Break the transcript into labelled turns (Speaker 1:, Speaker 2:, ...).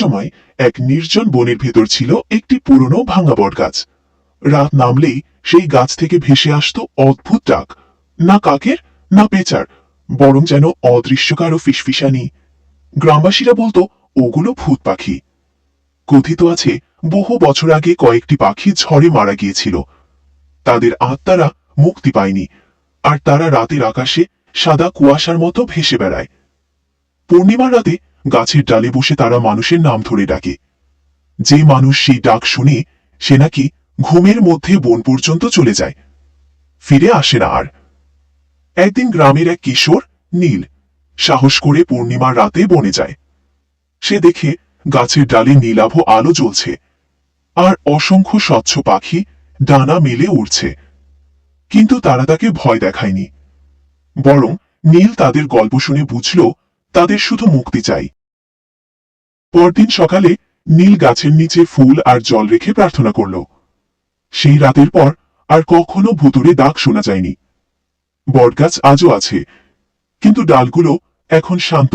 Speaker 1: সময় এক নির্জন বনের ভেতর ছিল একটি পুরনো ভাঙা বটগাছ। রাত নামলেই সেই গাছ থেকে ভেসে আসতো অদ্ভুত ডাক, না কাকের না পেঁচার, বরং যেন অদৃশ্য কারো ফিসফিসানি। গ্রামবাসীরা বলতো ওগুলো ভূত পাখি। কথিত আছে বহু বছর আগে কয়েকটি পাখি ঝড়ে মারা গিয়েছিল, তাদের আত্মারা মুক্তি পায়নি, আর তারা রাতের আকাশে সাদা কুয়াশার মতো ভেসে বেড়ায়। পূর্ণিমার রাতে গাছের ডালে বসে তারা মানুষের নাম ধরে ডাকে। যে মানুষ সেই ডাক শুনে সে নাকি ঘুমের মধ্যে বন পর্যন্ত চলে যায়, ফিরে আসে না আর। একদিন গ্রামের এক কিশোর নীল সাহস করে পূর্ণিমার রাতে বনে যায়। সে দেখে গাছের ডালে নীলাভ আলো জ্বলছে, আর অসংখ্য স্বচ্ছ পাখি ডানা মেলে উড়ছে। কিন্তু তারা তাকে ভয় দেখায়নি, বরং নীল তাদের গল্প শুনে বুঝল তাদের শুধু মুক্তি চাই। পরদিন সকালে নীল গাছের নিচে ফুল আর জল রেখে প্রার্থনা করল। সেই রাতের পর আর কখনো ভুতুড়ে ডাক শোনা যায়নি। বটগাছ আজও আছে, কিন্তু ডালগুলো এখন শান্ত।